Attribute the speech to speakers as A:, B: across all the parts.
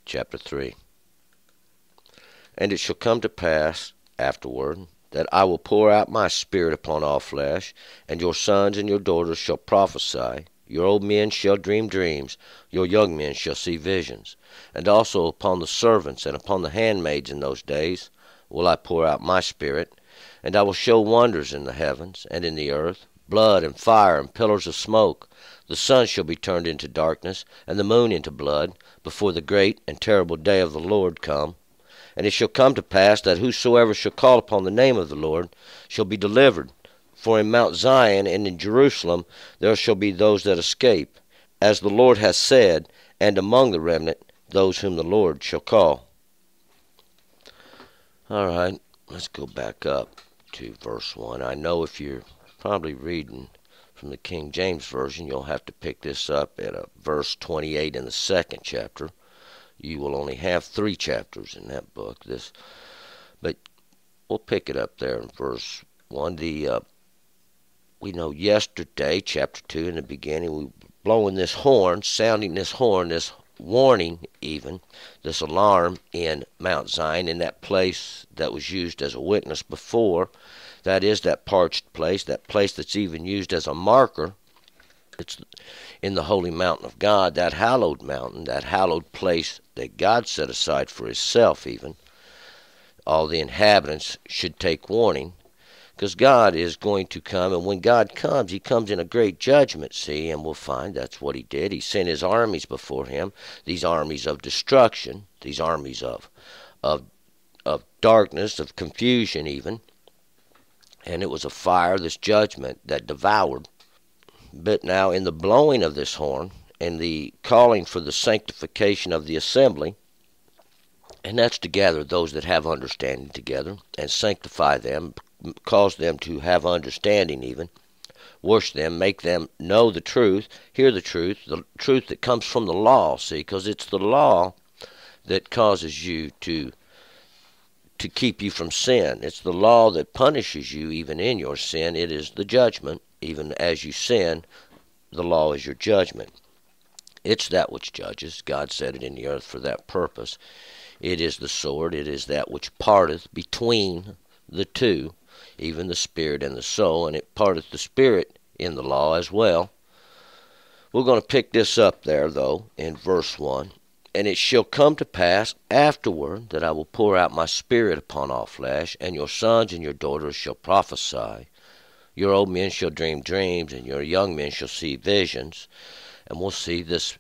A: chapter 3. And it shall come to pass afterward that I will pour out my Spirit upon all flesh, and your sons and your daughters shall prophesy. Your old men shall dream dreams, your young men shall see visions. And also upon the servants and upon the handmaids in those days will I pour out my Spirit, and I will show wonders in the heavens and in the earth, blood and fire and pillars of smoke. The sun shall be turned into darkness, and the moon into blood, before the great and terrible day of the Lord come. And it shall come to pass that whosoever shall call upon the name of the Lord shall be delivered. For in Mount Zion and in Jerusalem there shall be those that escape, as the Lord hath said, and among the remnant those whom the Lord shall call. All right, let's go back up to verse 1. I know if you're probably reading from the King James Version, you'll have to pick this up at verse 28 in the second chapter. You will only have 3 chapters in that book. But we'll pick it up there in verse 1. We know yesterday, chapter 2, in the beginning, we were blowing this horn, sounding this horn, this warning even, this alarm in Mount Zion, in that place that was used as a witness before. That is that parched place, that place that's even used as a marker. It's in the holy mountain of God, that hallowed mountain, that hallowed place that God set aside for himself even. All the inhabitants should take warning, because God is going to come, and when God comes, he comes in a great judgment, see, and we'll find that's what he did. He sent his armies before him, these armies of destruction, these armies of darkness, of confusion even, and it was a fire, this judgment, that devoured. But now in the blowing of this horn and the calling for the sanctification of the assembly, and that's to gather those that have understanding together and sanctify them, cause them to have understanding even, wash them, make them know the truth, hear the truth that comes from the law, see, because it's the law that causes you to keep you from sin. It's the law that punishes you even in your sin. It is the judgment. Even as you sin, the law is your judgment. It's that which judges. God set it in the earth for that purpose. It is the sword. It is that which parteth between the two, even the spirit and the soul, and it parteth the spirit in the law as well. We're going to pick this up there, though, in verse 1. And it shall come to pass afterward that I will pour out my Spirit upon all flesh, and your sons and your daughters shall prophesy. Your old men shall dream dreams, and your young men shall see visions. And we'll see this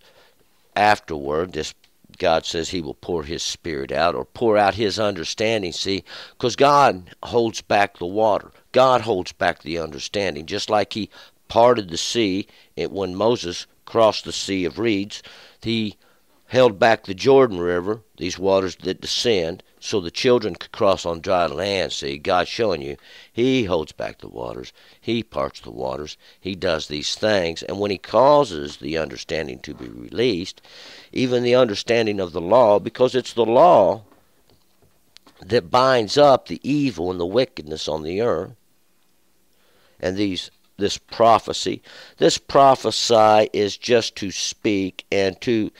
A: afterward. This God says he will pour his Spirit out, or pour out his understanding, see, because God holds back the water. God holds back the understanding, just like he parted the sea when Moses crossed the Sea of Reeds. He held back the Jordan River, these waters that descend, so the children could cross on dry land. See, God's showing you, he holds back the waters, he parts the waters, he does these things, and when he causes the understanding to be released, even the understanding of the law, because it's the law that binds up the evil and the wickedness on the earth, and this prophecy is just to speak and to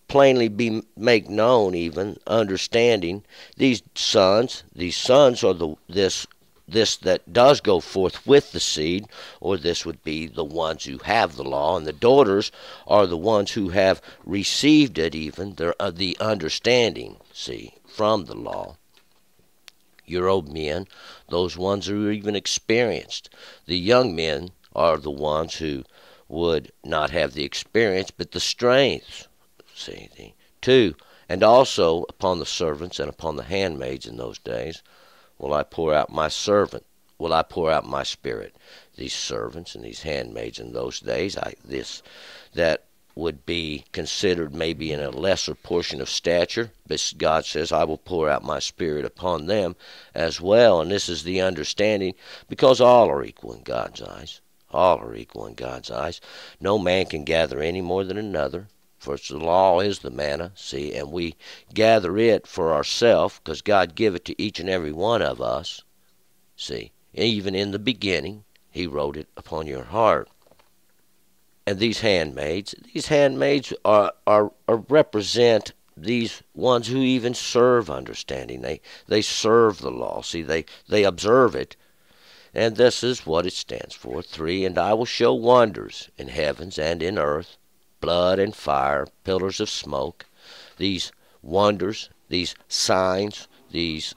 A: plainly make known, even understanding these sons. These sons are this that does go forth with the seed, or this would be the ones who have the law, and the daughters are the ones who have received it, even the understanding, see, from the law. Your old men, those ones who are even experienced. The young men are the ones who would not have the experience, but the strength. See, 2, and also upon the servants and upon the handmaids in those days will I pour out my Spirit. These servants and these handmaids in those days, that would be considered maybe in a lesser portion of stature, but God says, I will pour out my Spirit upon them as well. And this is the understanding, because all are equal in God's eyes. All are equal in God's eyes. No man can gather any more than another, for the law is the manna, see, and we gather it for ourselves, because God give it to each and every one of us, see. Even in the beginning, he wrote it upon your heart. And these handmaids are represent these ones who even serve understanding. They serve the law. See, they observe it. And this is what it stands for. 3, and I will show wonders in heavens and in earth, blood and fire, pillars of smoke. These wonders, these signs, these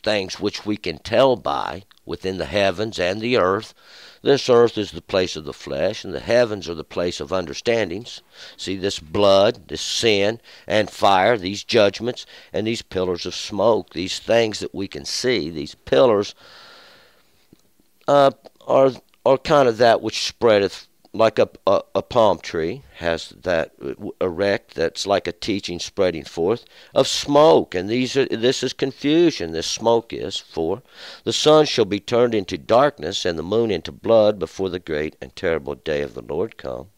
A: things which we can tell by within the heavens and the earth. This earth is the place of the flesh, and the heavens are the place of understandings. See, this blood, this sin, and fire, these judgments, and these pillars of smoke, these things that we can see, these pillars are kind of that which spreadeth like a palm tree, has that erect, that's like a teaching spreading forth of smoke. And this is confusion, this smoke is. 4, the sun shall be turned into darkness, and the moon into blood, before the great and terrible day of the Lord come.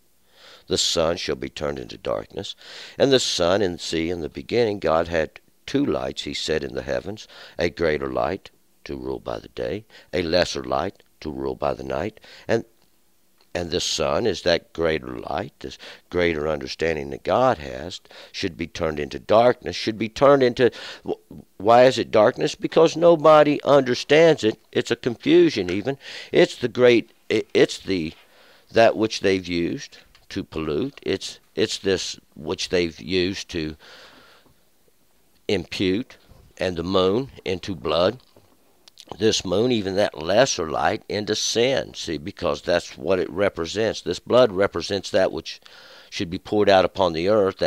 A: The sun shall be turned into darkness. And the sun, and see, in the beginning God had 2 lights, he said, in the heavens, a greater light to rule by the day, a lesser light to rule by the night. And the sun is that greater light, this greater understanding that God has, should be turned into darkness, should be turned into... Why is it darkness? Because nobody understands it. It's a confusion even. It's that which they've used to pollute. It's this which they've used to impute, and the moon into blood. This moon, even that lesser light, into sin. See, because that's what it represents. This blood represents that which should be poured out upon the earth,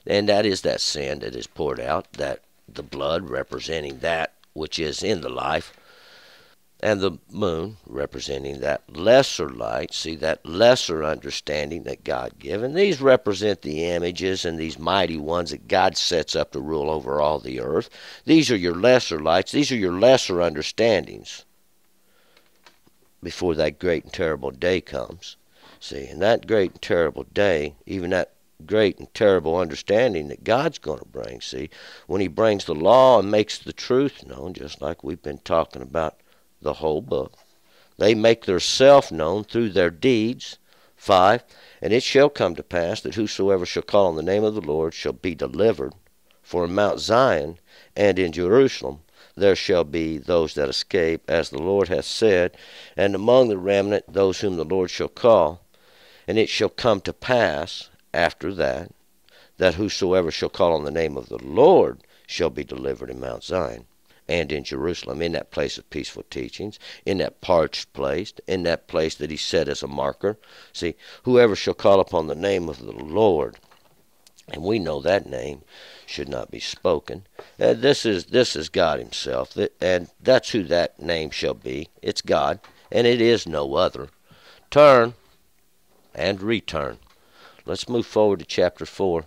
A: and that is that sin that is poured out, that the blood representing that which is in the life, and the moon representing that lesser light. See, that lesser understanding that God given. These represent the images and these mighty ones that God sets up to rule over all the earth. These are your lesser lights. These are your lesser understandings before that great and terrible day comes. See, and that great and terrible day, even that great and terrible understanding that God's going to bring, see, when he brings the law and makes the truth known, just like we've been talking about the whole book. They make their self known through their deeds. 5, and it shall come to pass that whosoever shall call on the name of the Lord shall be delivered. For in Mount Zion and in Jerusalem there shall be those that escape, as the Lord hath said, and among the remnant those whom the Lord shall call. And it shall come to pass after that whosoever shall call on the name of the Lord shall be delivered in Mount Zion and in Jerusalem, in that place of peaceful teachings, in that parched place, in that place that he set as a marker. See, whoever shall call upon the name of the Lord, and we know that name should not be spoken. This is God himself, and that's who that name shall be. It's God, and it is no other. Turn and return. Let's move forward to chapter 4.